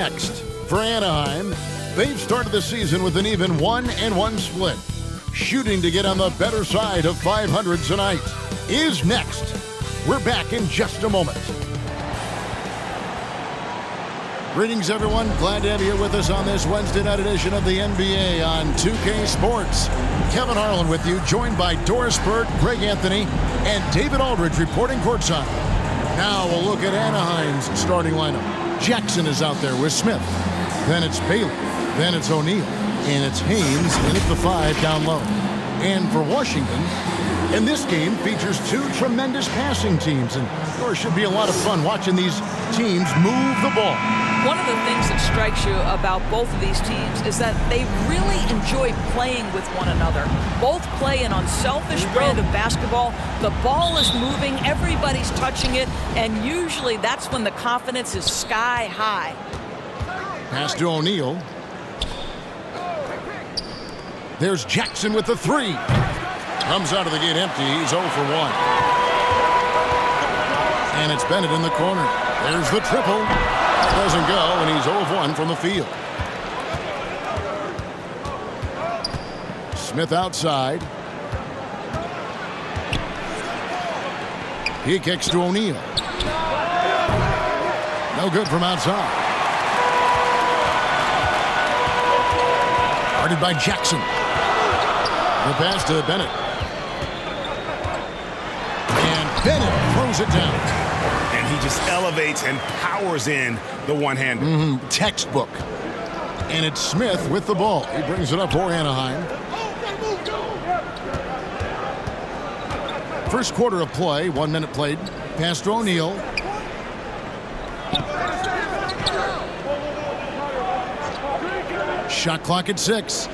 Next, for Anaheim, they've started the season with an even 1-1 split. Shooting to get on the better side of 500 tonight is next. We're back in just a moment. Greetings, everyone. Glad to have you with us on this Wednesday night edition of the NBA on 2K Sports. Kevin Harlan with you, joined by Doris Bird, Greg Anthony, and David Aldridge reporting courtside. Now we'll look at Anaheim's starting lineup. Jackson is out there with Smith. Then it's Bailey. Then it's O'Neal. And it's Haynes in at the 5 down low. And for Washington, and this game features two tremendous passing teams. And there should be a lot of fun watching these teams move the ball. One of the things that strikes you about both of these teams is that they really enjoy playing with one another. Both play an unselfish brand of basketball. The ball is moving, everybody's touching it, and usually that's when the confidence is sky high. Pass to O'Neal. There's Jackson with the 3. Comes out of the gate empty. He's 0 for 1. And it's Bennett in the corner. There's the triple. Doesn't go, and he's 0 of 1 from the field. Smith outside. He kicks to O'Neal. No good from outside. Guarded by Jackson. The pass to Bennett. And Bennett throws it down. And he just elevates and powers in the one-hander. Textbook. And it's Smith with the ball. He brings it up for Anaheim. First quarter of play, 1 minute played. Pass to O'Neal. Shot clock at 6.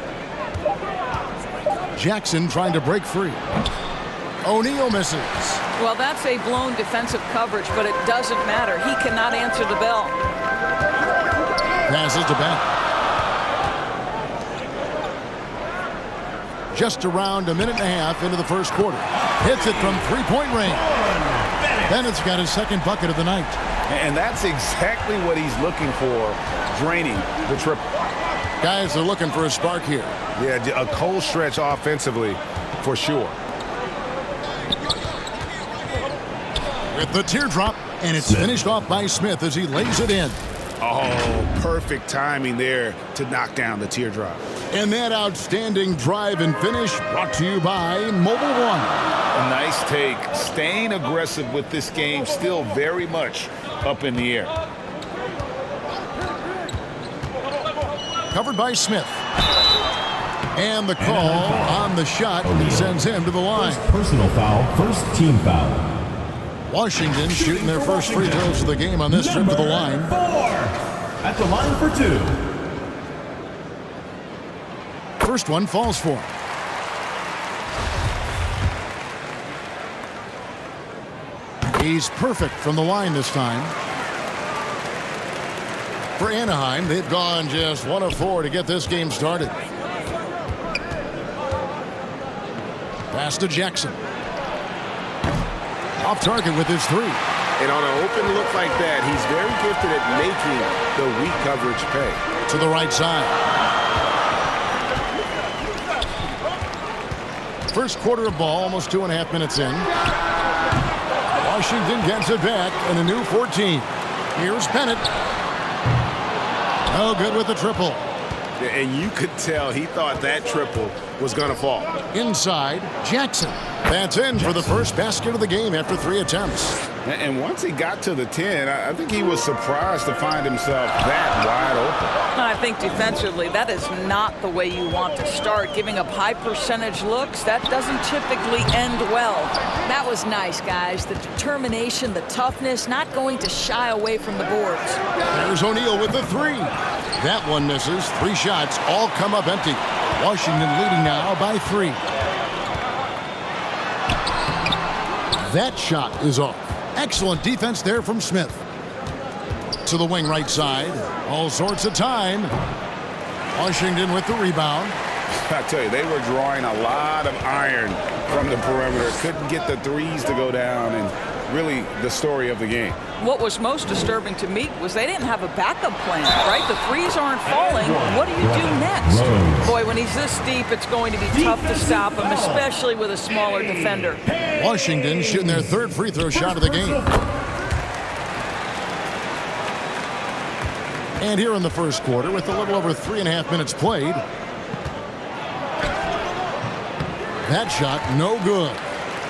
Jackson trying to break free. O'Neal misses. Well, that's a blown defensive coverage, but it doesn't matter. He cannot answer the bell. Passes to Bennett. Just around a minute and a half into the first quarter. Hits it from three-point range. Bennett's got his second bucket of the night. And that's exactly what he's looking for, draining the triple. Guys are looking for a spark here. Yeah, a cold stretch offensively for sure. With the teardrop, and it's finished off by Smith as he lays it in. Oh, perfect timing there to knock down the teardrop. And that outstanding drive and finish brought to you by Mobile One. A nice take. Staying aggressive with this game, still very much up in the air. Covered by Smith. And the call on the shot sends him to the line. First personal foul, first team foul. Washington shooting their first free throws of the game on this trip to the line. 4 at the line for 2. First one falls for him. He's perfect from the line this time. For Anaheim, they've gone just 1 of 4 to get this game started. Pass to Jackson. Off target with his 3. And on an open look like that, he's very gifted at making the weak coverage pay. To the right side. First quarter of ball, almost 2.5 minutes in. Washington gets it back in a new 14. Here's Bennett. No good with the triple. And you could tell he thought that triple was going to fall. Inside, Jackson. That's in for the first basket of the game after 3 attempts. And once he got to the 10, I think he was surprised to find himself that wide open. I think defensively, that is not the way you want to start. Giving up high percentage looks, that doesn't typically end well. That was nice, guys. The determination, the toughness, not going to shy away from the boards. There's O'Neal with the 3. That one misses. 3 shots all come up empty. Washington leading now by 3. That shot is off. Excellent defense there from Smith. To the wing right side. All sorts of time. Washington with the rebound. I tell you, they were drawing a lot of iron from the perimeter. Couldn't get the threes to go down and really the story of the game. What was most disturbing to me was they didn't have a backup plan, right? The threes aren't falling. What do you do next? Boy, when he's this deep, it's going to be tough to stop him, especially with a smaller defender. Washington shooting their third free throw shot of the game. And here in the first quarter, with a little over 3.5 minutes played, that shot no good.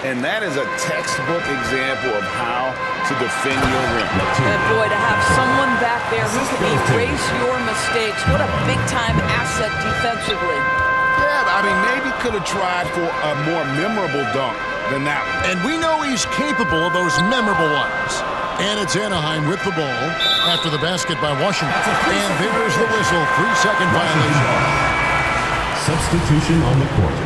And that is a textbook example of how to defend your rim. And boy, to have someone back there who can erase your mistakes, what a big-time asset defensively. Yeah, I mean, maybe could have tried for a more memorable dunk than that one. And we know he's capable of those memorable ones. And it's Anaheim with the ball after the basket by Washington. And there's the whistle, 3-second violation. Substitution on the court.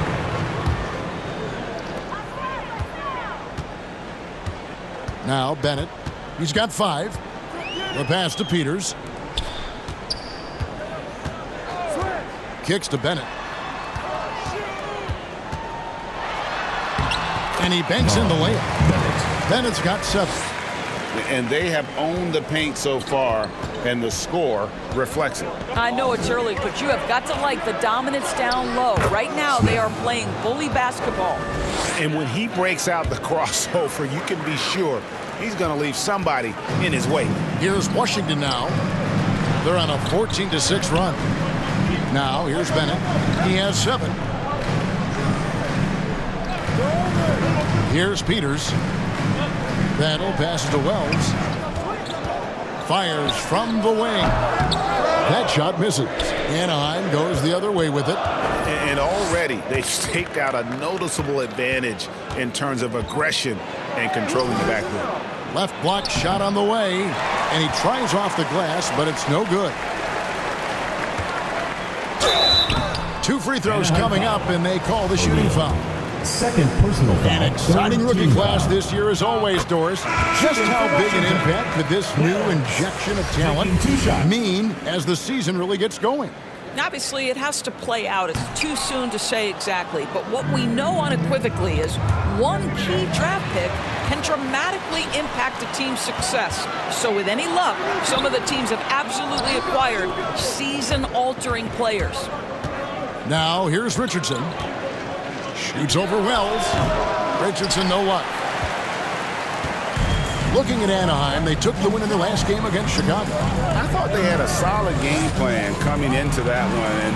Now Bennett, he's got 5. The pass to Peters. Kicks to Bennett. And he banks in the layup. Bennett's got 7. And they have owned the paint so far, and the score reflects it. I know it's early, but you have got to like the dominance down low. Right now, they are playing bully basketball. And when he breaks out the crossover, you can be sure he's going to leave somebody in his way. Here's Washington now. They're on a 14-6 run. Now, here's Bennett. He has 7. Here's Peters. Battle passes to Wells. Fires from the wing. That shot misses. Anaheim goes the other way with it. And already they've staked out a noticeable advantage in terms of aggression and controlling the backcourt. Left block shot on the way. And he tries off the glass, but it's no good. 2 free throws coming up, and they call the shooting foul. Second personal foul. An exciting rookie class this year as always, Doris. Just how big an impact could this new injection of talent mean as the season really gets going? Obviously, it has to play out. It's too soon to say exactly. But what we know unequivocally is one key draft pick can dramatically impact a team's success. So with any luck, some of the teams have absolutely acquired season-altering players. Now, here's Richardson. Shoots over Wells. Richardson, no luck. Looking at Anaheim, they took the win in their last game against Chicago. I thought they had a solid game plan coming into that one, and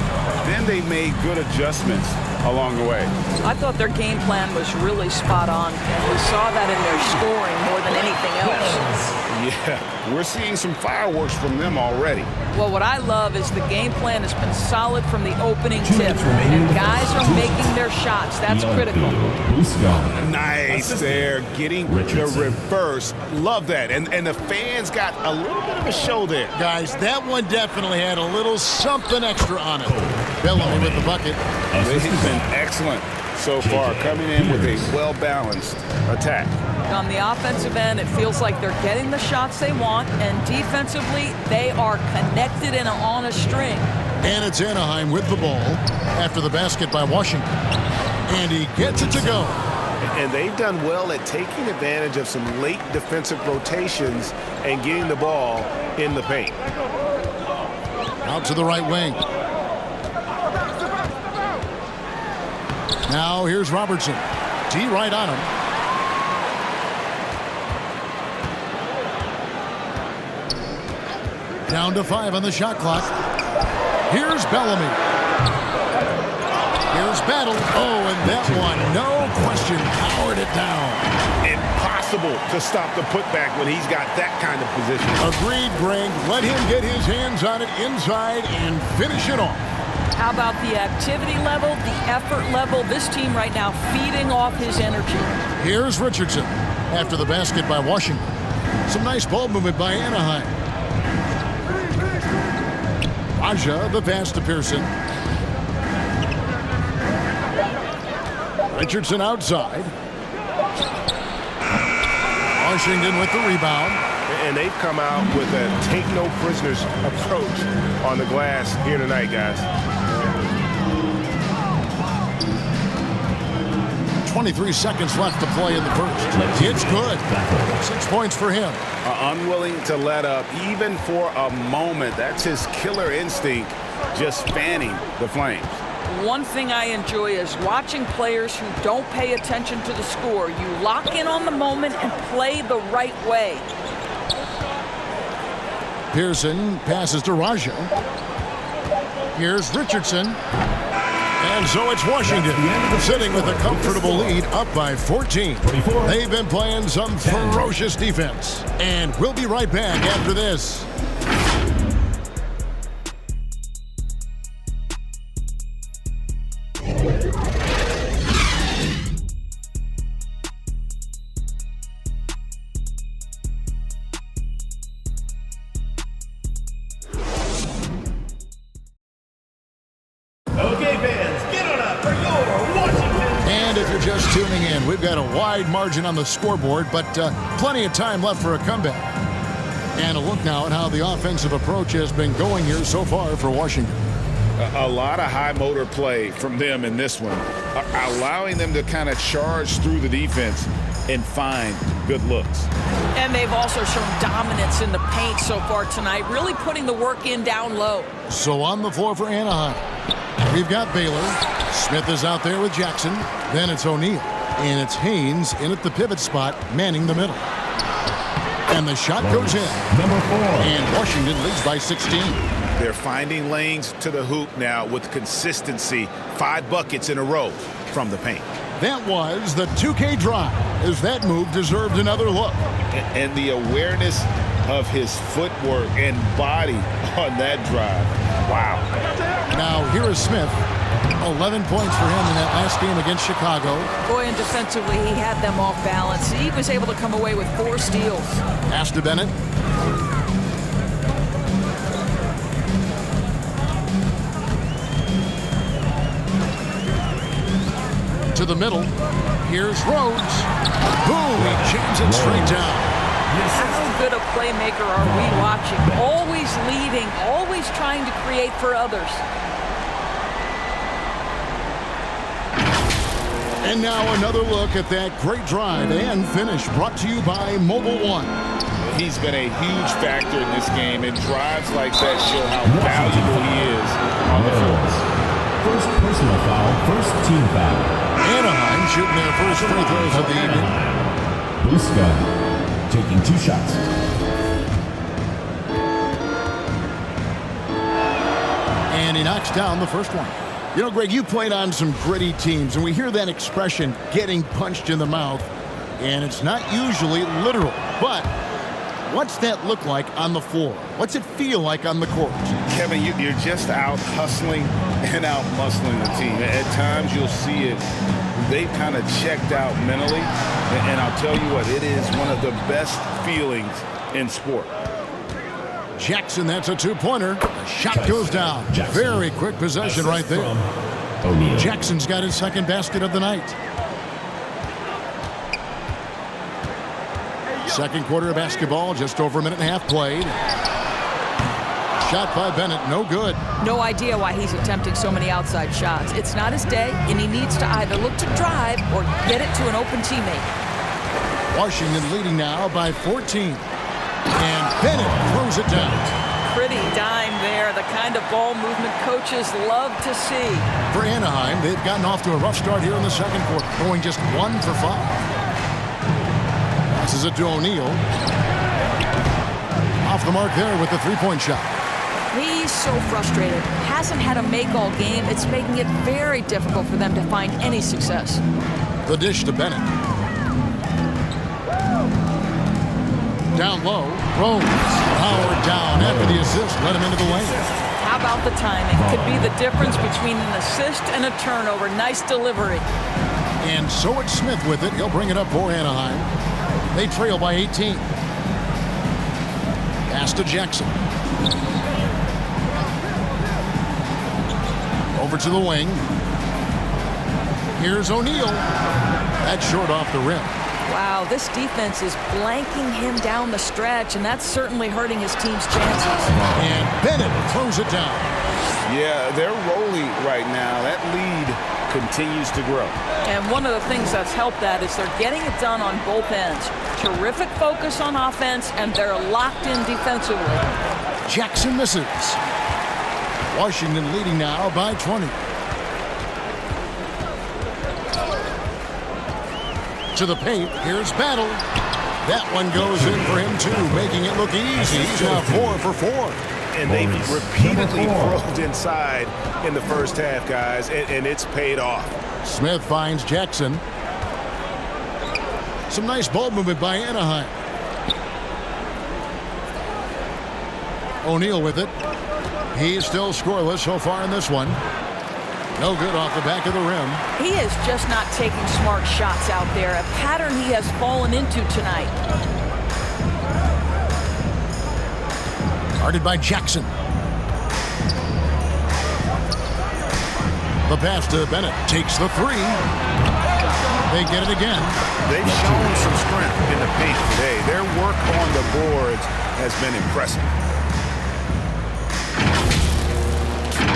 then they made good adjustments along the way. I thought their game plan was really spot on, and we saw that in their scoring more than anything else. Yeah, we're seeing some fireworks from them already. Well, what I love is the game plan has been solid from the opening tip, and guys are making their shots. That's critical. Nice there, getting the reverse. Love that. And the fans got a little bit of a show there. Guys, that one definitely had a little something extra on it. Bellamy with the bucket. They've been excellent so far, coming in with a well-balanced attack. On the offensive end, it feels like they're getting the shots they want, and defensively, they are connected and on a string. And it's Anaheim with the ball after the basket by Washington. And he gets it to go. And they've done well at taking advantage of some late defensive rotations and getting the ball in the paint. Out to the right wing. Now here's Robertson. D right on him. Down to 5 on the shot clock. Here's Bellamy. Here's Battle. Oh, and that one, no question, powered it down. Impossible to stop the putback when he's got that kind of position. Agreed, Greg. Let him get his hands on it inside and finish it off. How about the activity level, the effort level? This team right now feeding off his energy. Here's Richardson after the basket by Washington. Some nice ball movement by Anaheim. Raja, the pass to Pearson. Richardson outside. Washington with the rebound. And they've come out with a take-no-prisoners approach on the glass here tonight, guys. 23 seconds left to play in the first. It's good. 6 points for him. Unwilling to let up even for a moment. That's his killer instinct, just fanning the flames. One thing I enjoy is watching players who don't pay attention to the score. You lock in on the moment and play the right way. Pearson passes to Raja. Here's Richardson. And so it's Washington sitting with a comfortable lead up by 14. They've been playing some ferocious defense. And we'll be right back after this. Just tuning in, we've got a wide margin on the scoreboard, but plenty of time left for a comeback. And a look now at how the offensive approach has been going here so far for Washington. A lot of high motor play from them in this one, allowing them to kind of charge through the defense and find good looks. And they've also shown dominance in the paint so far tonight, really putting the work in down low. So on the floor for Anaheim, we've got Baylor. Smith is out there with Jackson. Then it's O'Neal. And it's Haynes in at the pivot spot, manning the middle. And the shot goes in. Number 4. And Washington leads by 16. They're finding lanes to the hoop now with consistency. 5 buckets in a row from the paint. That was the 2K drive, as that move deserved another look. And the awareness of his footwork and body on that drive. Wow. Now here is Smith. 11 points for him in that last game against Chicago. Boy, and defensively, he had them off balance. He was able to come away with 4 steals. Pass to Bennett. To the middle. Here's Rhodes. Boom! He jams it straight down. How good a playmaker are we watching? Always leading, always trying to create for others. And now another look at that great drive and finish brought to you by Mobile One. He's been a huge factor in this game, and drives like that show how valuable he is on the floor. First personal foul, first team foul. Anaheim shooting their first free throws of the evening. Buska taking 2 shots. And he knocks down the first one. You know, Greg, you played on some gritty teams, and we hear that expression, getting punched in the mouth, and it's not usually literal. But what's that look like on the floor? What's it feel like on the court? Kevin, you're just out hustling and out muscling the team. At times you'll see it. They've kind of checked out mentally, and I'll tell you what, it is one of the best feelings in sport. Jackson, that's a 2-pointer. The shot goes down. Very quick possession right there. Jackson's got his second basket of the night. Second quarter of basketball, just over a minute and a half played. Shot by Bennett, no good. No idea why he's attempting so many outside shots. It's not his day, and he needs to either look to drive or get it to an open teammate. Washington leading now by 14. And Bennett throws it down. Pretty dime there, the kind of ball movement coaches love to see. For Anaheim, they've gotten off to a rough start here in the second quarter, going just 1 for 5. Passes it to O'Neal. Off the mark there with the 3-point shot. He's so frustrated. Hasn't had a make all game. It's making it very difficult for them to find any success. The dish to Bennett. Down low, Rhodes powered down after the assist, let him into the lane. How about the timing? Could be the difference between an assist and a turnover. Nice delivery. And so it's Smith with it. He'll bring it up for Anaheim. They trail by 18. Pass to Jackson. Over to the wing. Here's O'Neal. That's short off the rim. Wow, this defense is blanking him down the stretch, and that's certainly hurting his team's chances. And Bennett throws it down. Yeah, they're rolling right now. That lead continues to grow. And one of the things that's helped that is they're getting it done on both ends. Terrific focus on offense, and they're locked in defensively. Jackson misses. Washington leading now by 20. To the paint, here's Battle. That one goes in for him too, making it look easy. He's now 4 for 4. And they repeatedly probed inside in the first half, guys, and it's paid off. Smith finds Jackson. Some nice ball movement by Anaheim. O'Neal with it. He's still scoreless so far in this one. No good off the back of the rim. He is just not taking smart shots out there, a pattern he has fallen into tonight. Guarded by Jackson. The pass to Bennett. Takes the three. They get it again. They've shown some strength in the paint today. Their work on the boards has been impressive.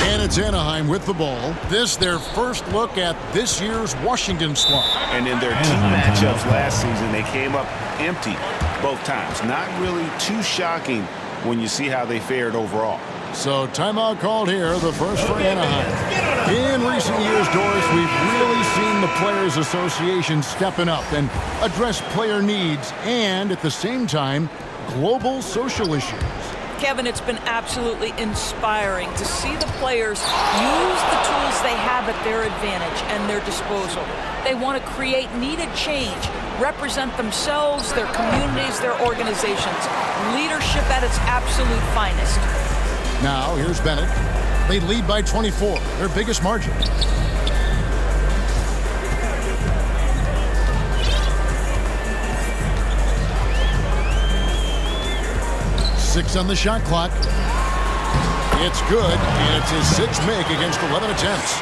And it's Anaheim with the ball. This their first look at this year's Washington squad. And in their two matchups last season, they came up empty both times. Not really too shocking when you see how they fared overall. So timeout called here, the first for Anaheim. In recent years, Doris, we've really seen the Players Association stepping up and address player needs and, at the same time, global social issues. Kevin, it's been absolutely inspiring to see the players use the tools they have at their advantage and their disposal. They want to create needed change, represent themselves, their communities, their organizations. Leadership at its absolute finest. Now, here's Bennett. They lead by 24, their biggest margin. Six on the shot clock. It's good, and it's his sixth make against 11 attempts.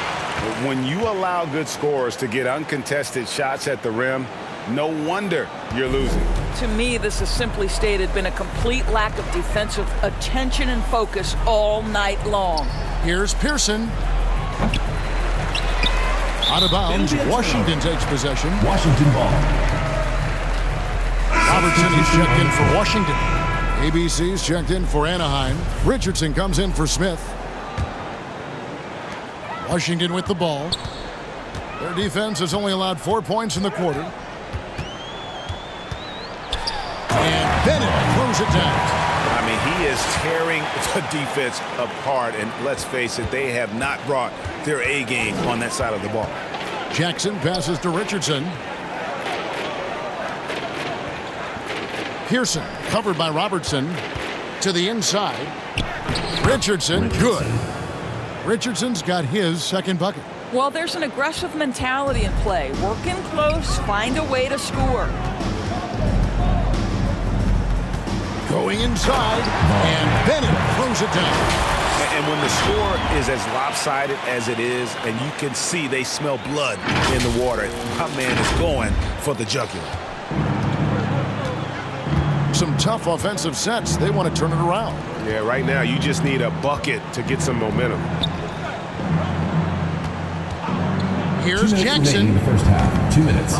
When you allow good scorers to get uncontested shots at the rim, no wonder you're losing. To me, this has simply stated been a complete lack of defensive attention and focus all night long. Here's Pearson. Out of bounds, Washington takes possession. Washington ball. Robertson is checked in for Washington. ABC's checked in for Anaheim. Richardson comes in for Smith. Washington with the ball. Their defense has only allowed 4 points in the quarter. And Bennett throws it down. I mean, he is tearing the defense apart, and let's face it, they have not brought their A game on that side of the ball. Jackson passes to Richardson. Pearson covered by Robertson to the inside. Richardson, good. Richardson's got his second bucket. Well, there's an aggressive mentality in play. Work in close, find a way to score. Going inside, and Bennett throws it down. And when the score is as lopsided as it is, and you can see they smell blood in the water, my man is going for the jugular. Some tough offensive sets. They want to turn it around. Yeah, right now you just need a bucket to get some momentum. Here's Jackson. In the first half. 2 minutes.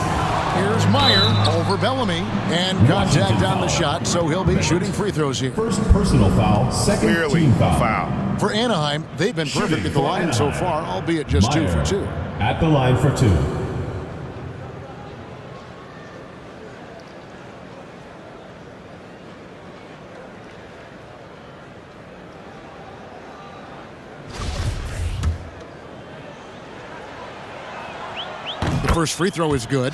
Here's Meyer over Bellamy. And contact on the shot, so he'll be shooting free throws here. First personal foul. Second Clearly team a foul. foul. For Anaheim, they've been perfect at the line so far, albeit just 2 for 2. At the line for 2. The first free throw is good.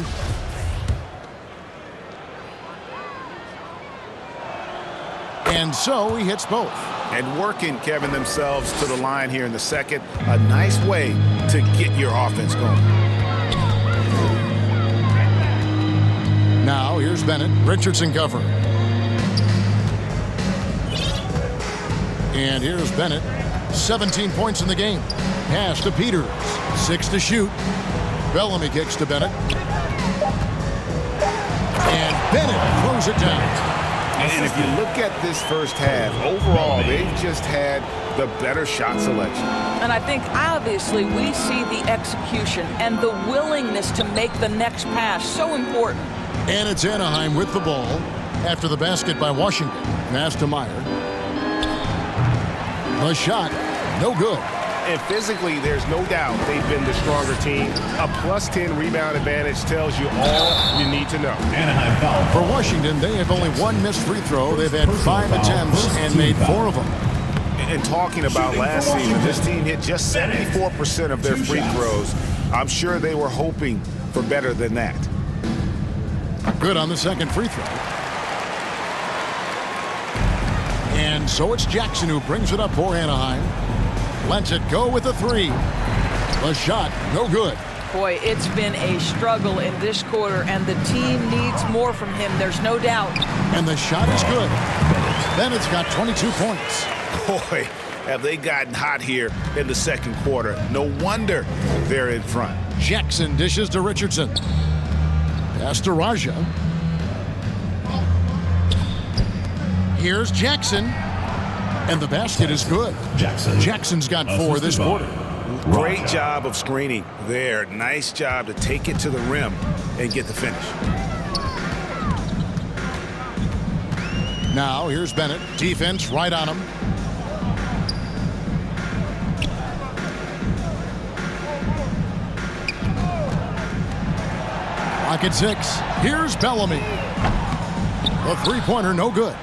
And so he hits both. And working, Kevin, themselves to the line here in the second. A nice way to get your offense going. Now here's Bennett. Richardson cover. And here's Bennett. 17 points in the game. Pass to Peters. 6 to shoot. Bellamy kicks to Bennett. And Bennett throws it down. And if you look at this first half, overall, they've just had the better shot selection. And I think obviously we see the execution and the willingness to make the next pass so important. And it's Anaheim with the ball after the basket by Washington. Pass to Meyer. The shot, no good. And physically, there's no doubt they've been the stronger team. A +10 rebound advantage tells you all you need to know. Anaheim foul. For Washington, they have only one missed free throw. They've had 5 attempts and made 4 of them. And talking about last season, this team hit just 74% of their free throws. I'm sure they were hoping for better than that. Good on the second free throw. And so it's Jackson who brings it up for Anaheim. Lets it go with the 3. The shot, no good. Boy, it's been a struggle in this quarter, and the team needs more from him. There's no doubt. And the shot is good. Bennett's got 22 points. Boy, have they gotten hot here in the second quarter. No wonder they're in front. Jackson dishes to Richardson. Pass to Raja. Here's Jackson. And the basket is good. Jackson's got 4 this quarter. Great job of screening there. Nice job to take it to the rim and get the finish. Now here's Bennett. Defense right on him. Clock at 6. Here's Bellamy. The three-pointer, no good.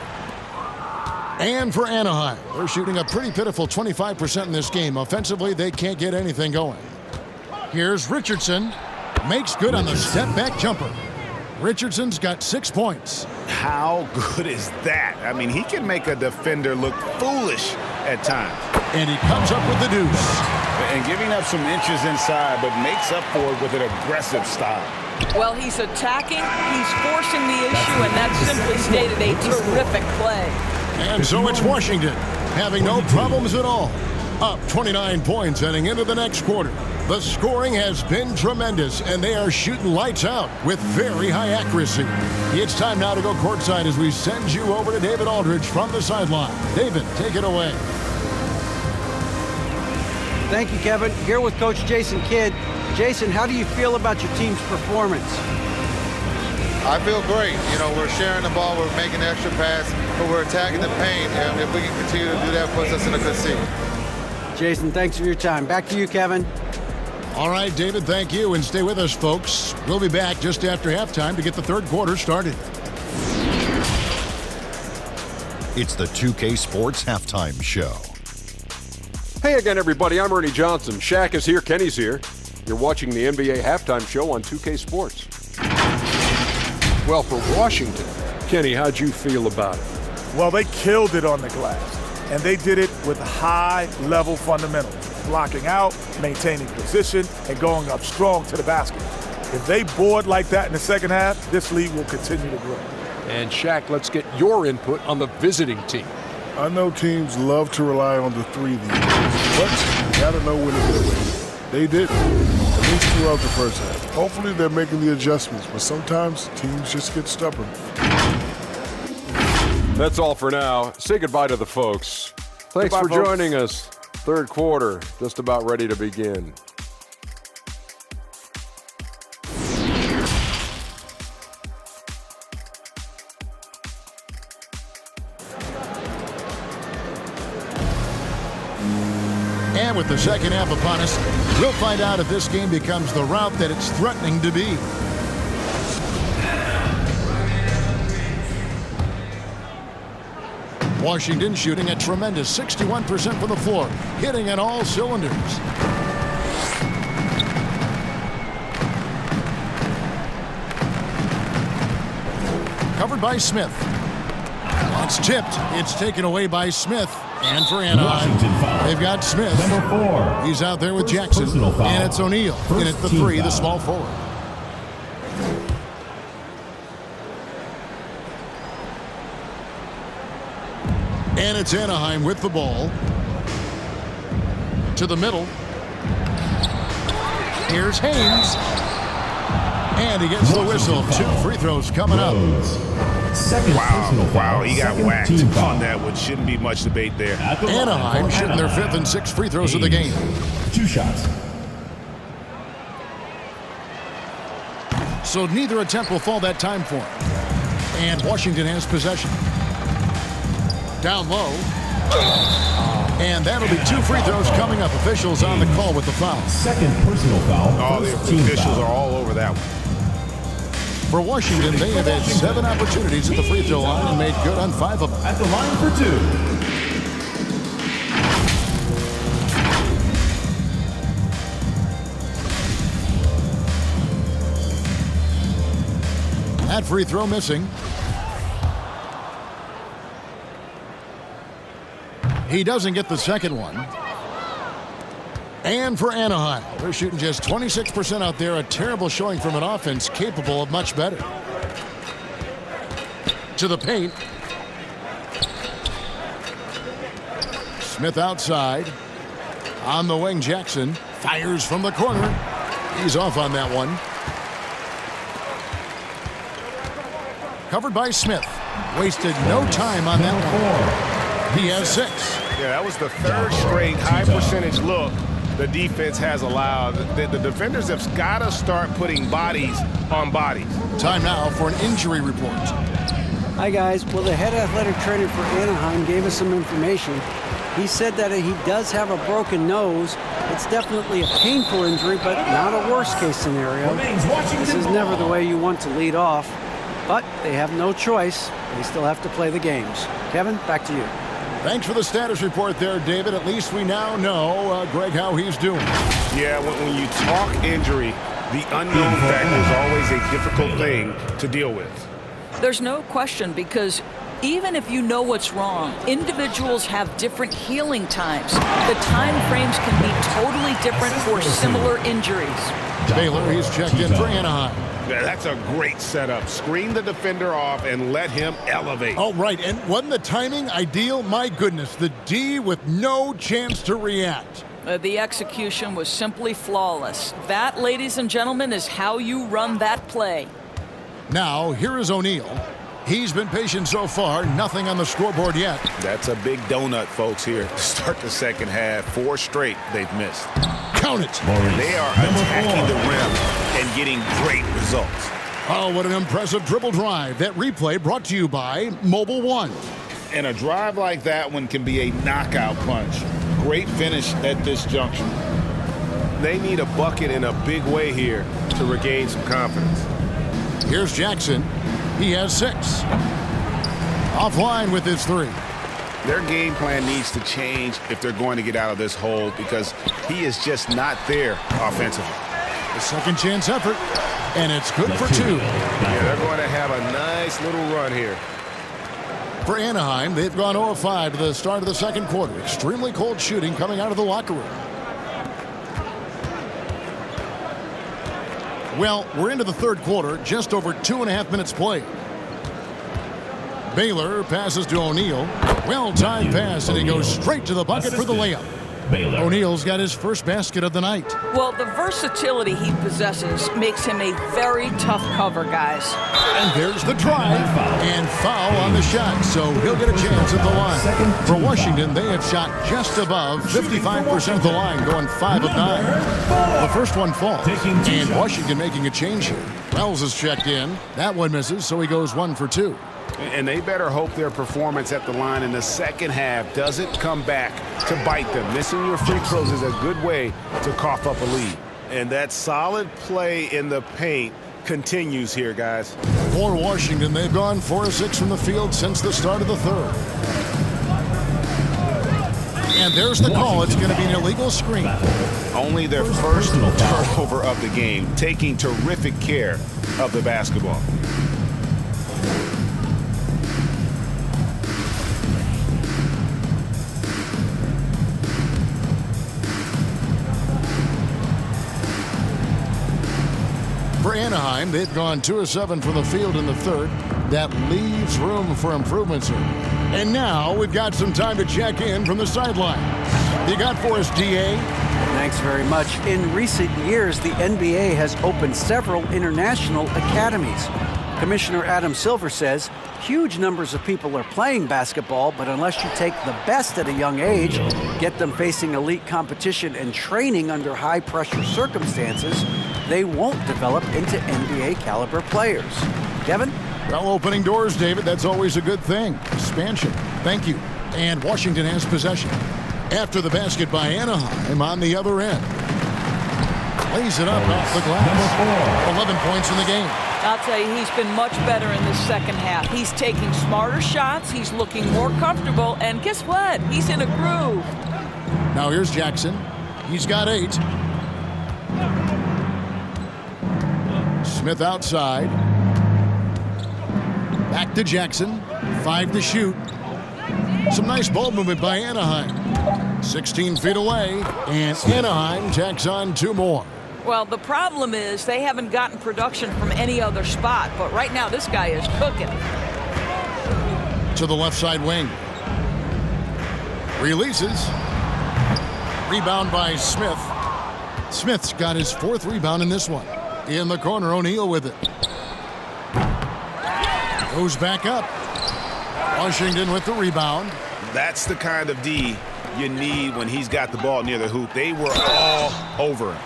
And for Anaheim, they're shooting a pretty pitiful 25% in this game. Offensively, they can't get anything going. Here's Richardson. Makes good on the step-back jumper. Richardson's got 6 points. How good is that? I mean, he can make a defender look foolish at times. And he comes up with the deuce. And giving up some inches inside, but makes up for it with an aggressive style. Well, he's attacking, he's forcing the issue, and that's simply stated a terrific play. And so it's Washington, having no problems at all. Up 29 points heading into the next quarter. The scoring has been tremendous, and they are shooting lights out with very high accuracy. It's time now to go courtside as we send you over to David Aldridge from the sideline. David, take it away. Thank you, Kevin. Here with Coach Jason Kidd. Jason, how do you feel about your team's performance? I feel great. You know, we're sharing the ball, we're making the extra pass, but we're attacking the paint. And if we can continue to do that, puts us in a good seat. Jason, thanks for your time. Back to you, Kevin. All right, David, thank you. And stay with us, folks. We'll be back just after halftime to get the third quarter started. It's the 2K Sports Halftime Show. Hey again, everybody. I'm Ernie Johnson. Shaq is here. Kenny's here. You're watching the NBA Halftime Show on 2K Sports. Well, for Washington, Kenny, how'd you feel about it? Well, they killed it on the glass, and they did it with high-level fundamentals, blocking out, maintaining position, and going up strong to the basket. If they board like that in the second half, this league will continue to grow. And Shaq, let's get your input on the visiting team. I know teams love to rely on the 3 these days, but you gotta know when to get away. They did, at least throughout the first half. Hopefully they're making the adjustments, but sometimes teams just get stubborn. That's all for now. Say goodbye to the folks. Thanks Goodbye, for folks. joining us. Third quarter, just about ready to begin. And with the second half upon us, we'll find out if this game becomes the route that it's threatening to be. Washington shooting a tremendous 61% from the floor, hitting on all cylinders. Covered by Smith. It's tipped. It's taken away by Smith. And for Anaheim, they've got Smith. Number 4. He's out there with Jackson. And it's O'Neal in at the 3, the small forward. And it's Anaheim with the ball. To the middle. Here's Haynes. And he gets the whistle. 2 free throws coming up. Second personal foul. Wow, he got Second whacked team foul. on that one. Shouldn't be much debate there. Anaheim shooting their 5th and 6th free throws of the game. 2 shots. So neither attempt will fall that time for him. And Washington has possession. Down low. And that'll be 2 free throws coming up. Officials on the call with the foul. Second personal foul. Oh, the First team officials foul. are all over that one. For Washington, they have had 7 opportunities at the free throw line and made good on 5 of them. At the line for 2. That free throw missing. He doesn't get the second one. And for Anaheim, they're shooting just 26% out there. A terrible showing from an offense capable of much better. To the paint. Smith outside. On the wing, Jackson fires from the corner. He's off on that one. Covered by Smith. Wasted no time on that one. He has 6. Yeah, that was the 3rd straight high percentage look the defense has allowed. The defenders have got to start putting bodies on bodies. Time now for an injury report. Hi, guys. Well, the head athletic trainer for Anaheim gave us some information. He said that he does have a broken nose. It's definitely a painful injury, but not a worst-case scenario. This is never the way you want to lead off, but they have no choice. They still have to play the games. Kevin, back to you. Thanks for the status report there, David. At least we now know, Greg, how he's doing. Yeah, when you talk injury, the unknown factor is always a difficult thing to deal with. There's no question, because even if you know what's wrong, individuals have different healing times. The time frames can be totally different for similar injuries. Baylor, he's checked in for Anaheim. Yeah, that's a great setup. Screen the defender off and let him elevate. Oh, right. And wasn't the timing ideal? My goodness, the D with no chance to react. The execution was simply flawless. That, ladies and gentlemen, is how you run that play. Now, here is O'Neal. He's been patient so far. Nothing on the scoreboard yet. That's a big donut, folks, here to start the second half. 4 straight they've missed. Count it. They are attacking the rim and getting great results. Oh, what an impressive dribble drive. That replay brought to you by Mobile One. And a drive like that one can be a knockout punch. Great finish at this junction. They need a bucket in a big way here to regain some confidence. Here's Jackson. He has 6. Offline with his 3. Their game plan needs to change if they're going to get out of this hole, because he is just not there offensively. The second chance effort, and it's good for 2. Yeah, they're going to have a nice little run here. For Anaheim, they've gone 0 of 5 to the start of the second quarter. Extremely cold shooting coming out of the locker room. Well, we're into the third quarter, just over 2.5 minutes played. Baylor passes to O'Neal. Well-timed pass, and he goes straight to the bucket for the layup. O'Neal's got his first basket of the night. Well, the versatility he possesses makes him a very tough cover, guys. And there's the drive, and foul on the shot, so he'll get a chance at the line. For Washington, they have shot just above 55% of the line, going 5 of 9. The first one falls, and Washington making a change here. Wells is checked in. That one misses, so he goes 1 for 2. And they better hope their performance at the line in the second half doesn't come back to bite them. Missing your free throws is a good way to cough up a lead. And that solid play in the paint continues here, guys. For Washington, they've gone 4 of 6 from the field since the start of the third. And there's the call. It's going to be an illegal screen. Only their first turnover of the game, taking terrific care of the basketball. For Anaheim, they've gone 2 of 7 from the field in the third. That leaves room for improvements here. And now we've got some time to check in from the sideline. You got for us, DA? Thanks very much. In recent years, the NBA has opened several international academies. Commissioner Adam Silver says huge numbers of people are playing basketball, but unless you take the best at a young age, get them facing elite competition and training under high-pressure circumstances, they won't develop into NBA-caliber players. Kevin? Well, opening doors, David, that's always a good thing. Expansion. Thank you. And Washington has possession. After the basket by Anaheim on the other end. Lays it up off the glass. 11 points in the game. I'll tell you, he's been much better in the second half. He's taking smarter shots. He's looking more comfortable. And guess what? He's in a groove. Now here's Jackson. He's got 8. Smith outside. Back to Jackson. 5 to shoot. Some nice ball movement by Anaheim. 16 feet away. And Anaheim tacks on 2 more. Well, the problem is they haven't gotten production from any other spot. But right now, this guy is cooking. To the left side wing. Releases. Rebound by Smith. Smith's got his 4th rebound in this one. In the corner, O'Neal with it. Goes back up. Washington with the rebound. That's the kind of D you need when he's got the ball near the hoop. They were all over him.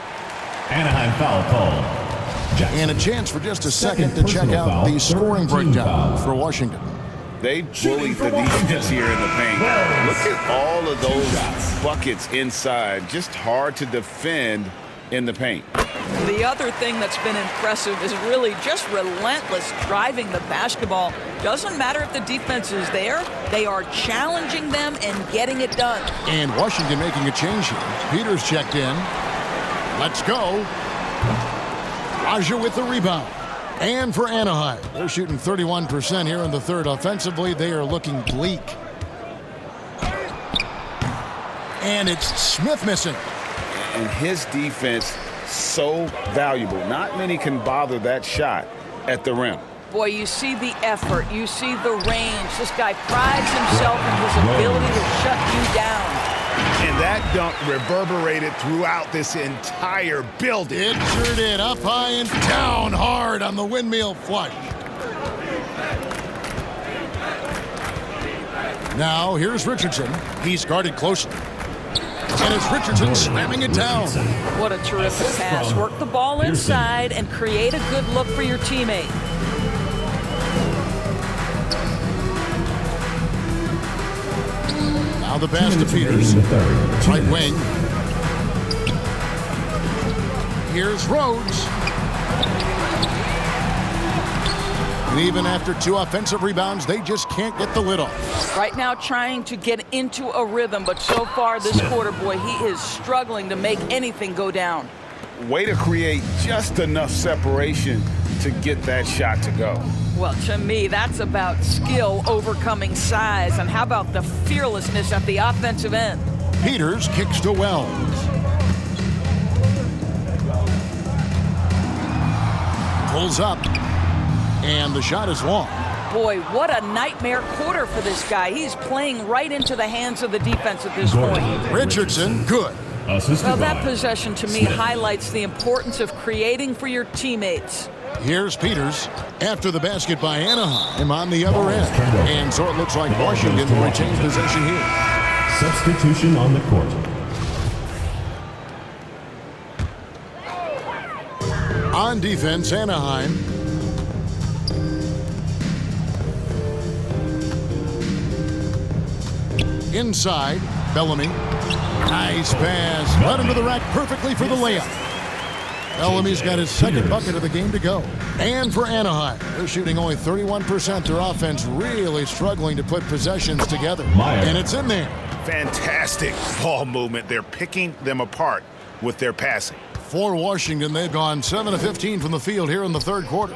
Anaheim foul call. Jackson. And a chance for just a second to check out the scoring breakdown for Washington. They bullied the defense here in the paint. Look at all of those buckets inside. Just hard to defend in the paint. The other thing that's been impressive is really just relentless driving the basketball. Doesn't matter if the defense is there. They are challenging them and getting it done. And Washington making a change here. Peters checked in. Let's go. Raja with the rebound. And for Anaheim, they're shooting 31% here in the third. Offensively, they are looking bleak. And it's Smith missing. And his defense so valuable. Not many can bother that shot at the rim. Boy, you see the effort. You see the range. This guy prides himself in his ability to shut you down. And that dunk reverberated throughout this entire building. It sure did. Up high and down hard on the windmill flush. Now, here's Richardson. He's guarded closely. And it's Richardson slamming it down. What a terrific pass. Work the ball inside and create a good look for your teammate. Now the pass to Peters. Right wing. Here's Rhodes. And even after 2 offensive rebounds, they just can't get the lid off. Right now trying to get into a rhythm, but so far this quarter, boy, he is struggling to make anything go down. Way to create just enough separation to get that shot to go. Well, to me, that's about skill overcoming size. And how about the fearlessness at the offensive end? Peters kicks to Wells. Pulls up. And the shot is long. Boy, what a nightmare quarter for this guy. He's playing right into the hands of the defense at this point. Richardson, good. Well, that possession to me highlights the importance of creating for your teammates. Here's Peters after the basket by Anaheim on the other end. And so it looks like Washington will retain possession here. Substitution on the court. On defense, Anaheim. Inside, Bellamy. Nice pass. Led him to the rack perfectly for the layup. Bellamy's got his 2nd bucket of the game to go. And for Anaheim, they're shooting only 31%. Their offense really struggling to put possessions together. And it's in there. Fantastic ball movement. They're picking them apart with their passing. For Washington, they've gone 7 of 15 from the field here in the third quarter.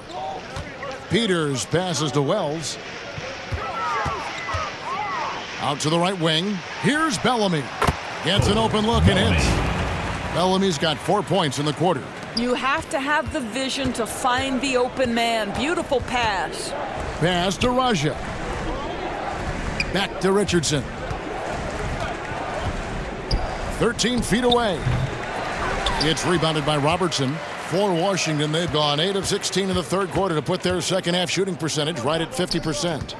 Peters passes to Wells. Out to the right wing. Here's Bellamy. Gets an open look and hits. Bellamy's got 4 points in the quarter. You have to have the vision to find the open man. Beautiful pass. Pass to Raja. Back to Richardson. 13 feet away. It's rebounded by Robertson. For Washington, they've gone 8 of 16 in the third quarter to put their second half shooting percentage right at 50%.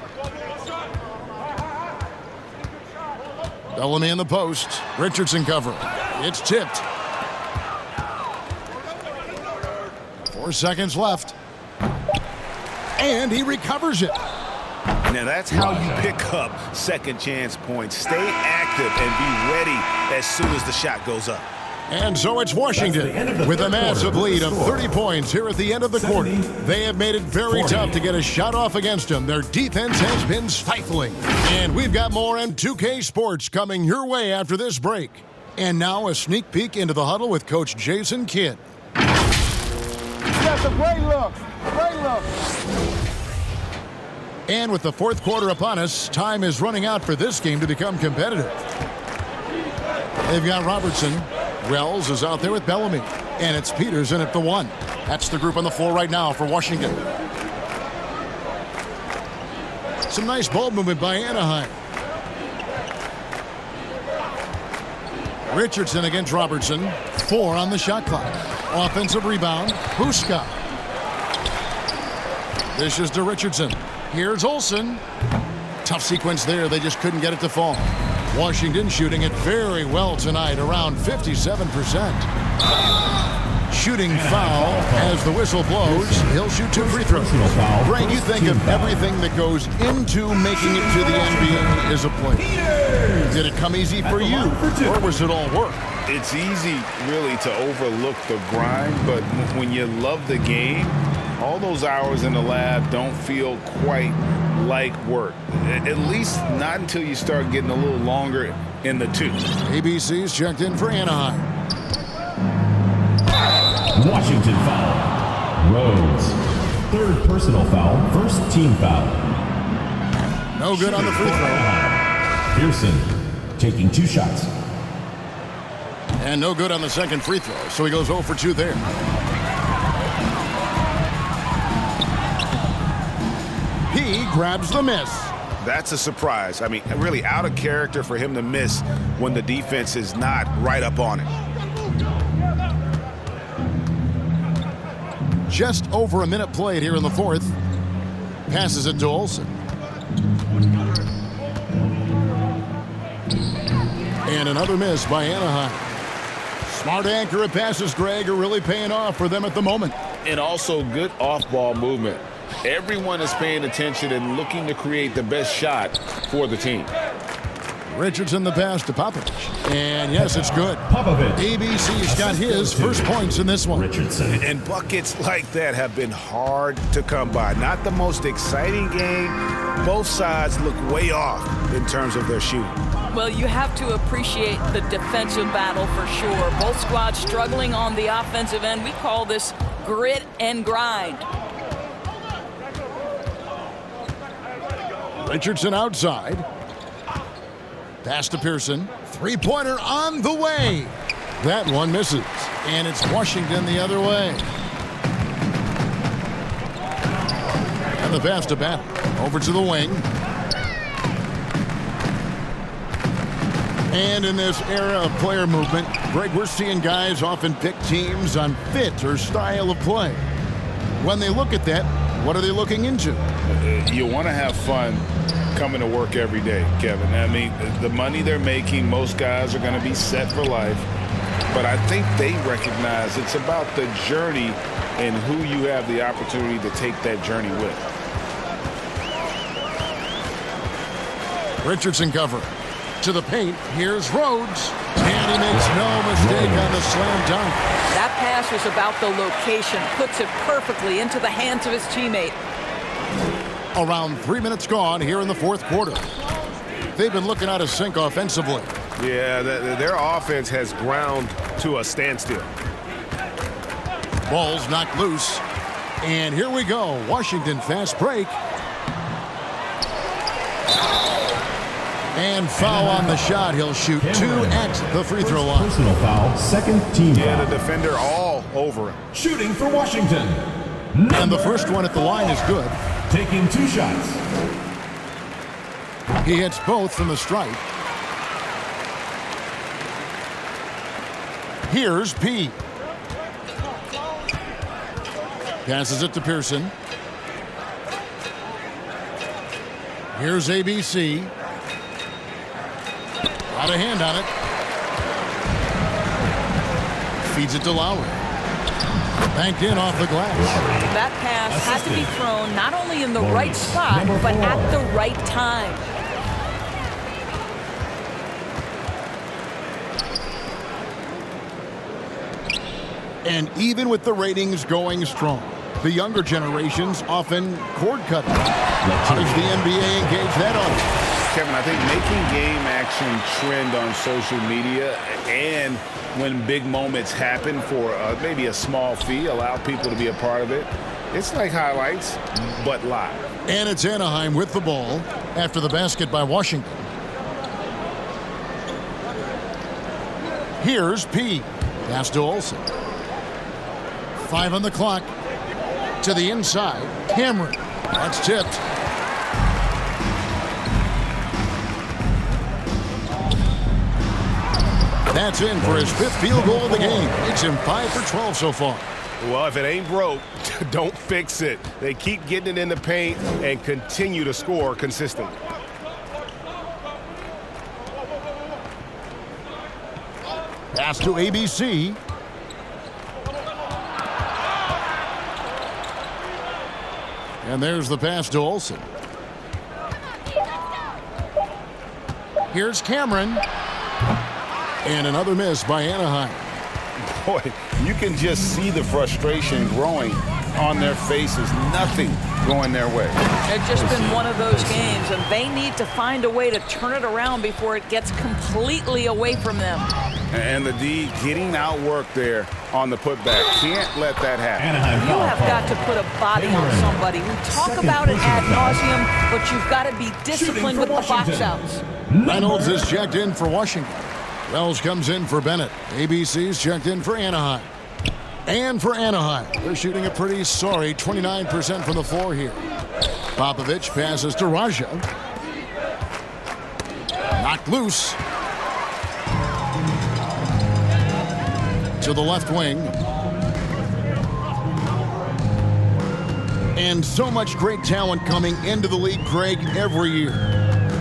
Bellamy in the post. Richardson cover. It's tipped. 4 seconds left. And he recovers it. Now that's how you pick up second chance points. Stay active and be ready as soon as the shot goes up. And so it's Washington with a massive lead of 30 points here at the end of the quarter. They have made it very tough to get a shot off against them. Their defense has been stifling. And we've got more on 2K Sports coming your way after this break. And now a sneak peek into the huddle with Coach Jason Kidd. That's a great look. Great look. And with the fourth quarter upon us, time is running out for this game to become competitive. They've got Robertson. Wells is out there with Bellamy. And it's Peterson at the 1. That's the group on the floor right now for Washington. Some nice ball movement by Anaheim. Richardson against Robertson. 4 on the shot clock. Offensive rebound. Huska. This is to Richardson. Here's Olsen. Tough sequence there. They just couldn't get it to fall. Washington shooting it very well tonight, around 57%. Shooting foul as the whistle blows. He'll shoot 2 free throws. Greg, you think of everything that goes into making it to the NBA as a player. Did it come easy for you, or was it all work? It's easy, really, to overlook the grind, but when you love the game, all those hours in the lab don't feel quite like work. At least not until you start getting a little longer in the tooth. ABC's checked in for Anaheim. Washington foul. Rhodes. Third personal foul. First team foul. No good on the free throw. Pearson taking 2 shots. And no good on the second free throw, so he goes 0 for 2 there. He grabs the miss. That's a surprise. I mean, really out of character for him to miss when the defense is not right up on it. Just over a minute played here in the fourth. Passes it to Olsen. And another miss by Anaheim. Smart accurate passes, Greg, are really paying off for them at the moment. And also good off-ball movement. Everyone is paying attention and looking to create the best shot for the team. Richardson the pass to Popovich. And yes, it's good. Popovich. ABC's got his first points in this one. Richardson. And buckets like that have been hard to come by. Not the most exciting game. Both sides look way off in terms of their shooting. Well, you have to appreciate the defensive battle for sure. Both squads struggling on the offensive end. We call this grit and grind. Richardson outside. Pass to Pearson. Three-pointer on the way. That one misses. And it's Washington the other way. And the pass to Bat. Over to the wing. And in this era of player movement, Greg, we're seeing guys often pick teams on fit or style of play. When they look at that, what are they looking into? You want to have fun coming to work every day, Kevin. I mean, the money they're making, most guys are going to be set for life. But I think they recognize it's about the journey and who you have the opportunity to take that journey with. Richardson cover. To the paint. Here's Rhodes. And he makes no mistake on the slam dunk. That pass was about the location. Puts it perfectly into the hands of his teammate. Around 3 minutes gone here in the fourth quarter. They've been looking out of sync offensively. Yeah, their offense has ground to a standstill. Ball's knocked loose. And here we go. Washington fast break. And foul on the shot. He'll shoot 2 at the free throw line. Personal foul, second team foul. Yeah, the defender all over him. Shooting for Washington. And the first one at the line is good. Taking 2 shots. He hits both from the stripe. Here's P. Passes it to Pearson. Here's ABC. Got a hand on it. Feeds it to Lowry. Banked in off the glass. That pass had to be thrown not only in the right spot, but at the right time. And even with the ratings going strong, the younger generations often cord cutting. How does the NBA engage that audience? Kevin, I think making game action trend on social media and when big moments happen for maybe a small fee, allow people to be a part of it. It's like highlights, but live. And it's Anaheim with the ball after the basket by Washington. Here's P. Pass to Olsen. 5 on the clock. To the inside. Cameron. That's tipped. That's in for his 5th field goal of the game. Makes him 5 for 12 so far. Well, if it ain't broke, don't fix it. They keep getting it in the paint and continue to score consistently. Pass to ABC. And there's the pass to Olsen. Here's Cameron. And another miss by Anaheim. Boy, you can just see the frustration growing on their faces. Nothing going their way. It's just been one of those games, and they need to find a way to turn it around before it gets completely away from them. And the D getting outworked there on the putback. Can't let that happen. You have got to put a body on somebody. We talk about it ad nauseum, but you've got to be disciplined with the box outs. Reynolds is checked in for Washington. Wells comes in for Bennett. ABC's checked in for Anaheim. And for Anaheim, they're shooting a pretty sorry 29% from the floor here. Popovich passes to Raja. Knocked loose. To the left wing. And so much great talent coming into the league, Craig, every year.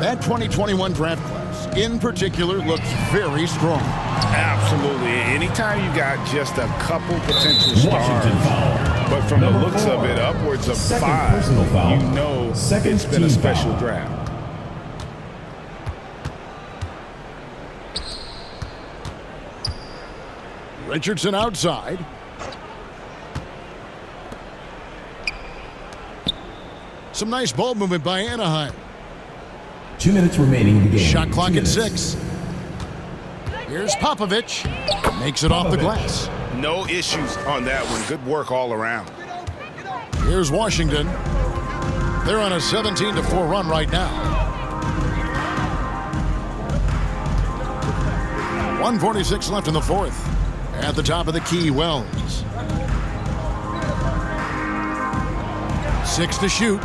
That 2021 draft class, in particular, looks very strong. Absolutely. Anytime you got just a couple potential stars, but from the looks of it, upwards of 5, you know it's been a special draft. Richardson outside. Some nice ball movement by Anaheim. 2 minutes remaining in the game. Shot clock at 6. Here's Popovich. Makes it off the glass. No issues on that one. Good work all around. Here's Washington. They're on a 17-4 run right now. 1:46 left in the fourth. At the top of the key, Wells. 6 to shoot.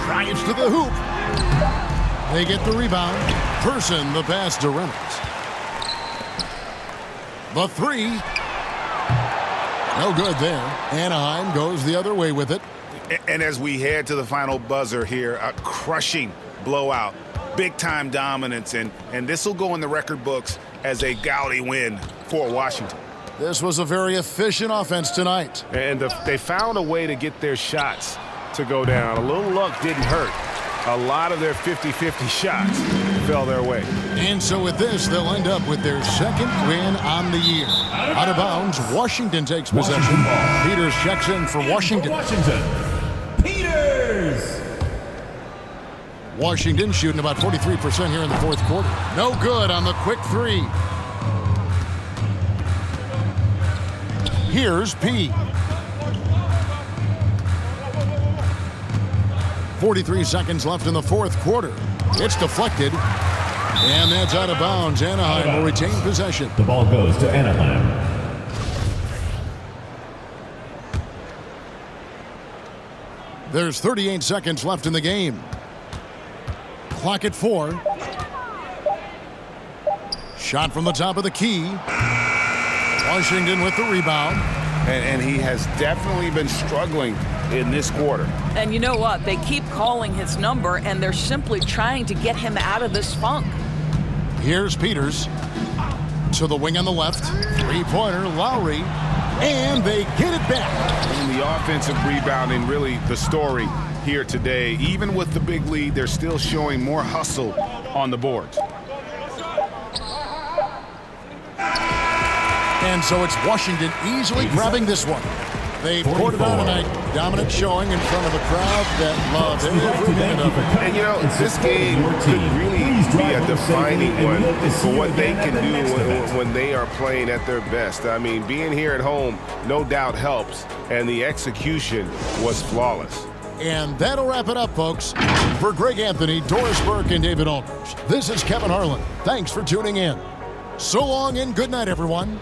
Drives to the hoop. They get the rebound. Person the pass to Reynolds. The 3. No good there. Anaheim goes the other way with it. And as we head to the final buzzer here, a crushing blowout. Big-time dominance, and this will go in the record books as a gaudy win for Washington. This was a very efficient offense tonight. And they found a way to get their shots to go down. A little luck didn't hurt. A lot of their 50-50 shots fell their way. And so with this, they'll end up with their second win on the year. Out of bounds, Washington takes possession. Peters checks in for Washington. Peters! Washington shooting about 43% here in the fourth quarter. No good on the quick 3. Here's P. 43 seconds left in the fourth quarter. It's deflected. And that's out of bounds. Anaheim will retain possession. The ball goes to Anaheim. There's 38 seconds left in the game. Clock at 4. Shot from the top of the key. Washington with the rebound. And he has definitely been struggling in this quarter. And you know what? They keep calling his number, and they're simply trying to get him out of this funk. Here's Peters to the wing on the left. Three-pointer, Lowry, and they get it back. And the offensive rebounding, really the story here today. Even with the big lead, they're still showing more hustle on the boards. And so it's Washington easily grabbing this one. They poured it on tonight. Dominant showing in front of a crowd that loved every minute of it. And you know, this game could really be a defining one for what they can do when they are playing at their best. I mean, being here at home no doubt helps, and the execution was flawless. And that'll wrap it up, folks. For Greg Anthony, Doris Burke, and David Aldridge, this is Kevin Harlan. Thanks for tuning in. So long and good night, everyone.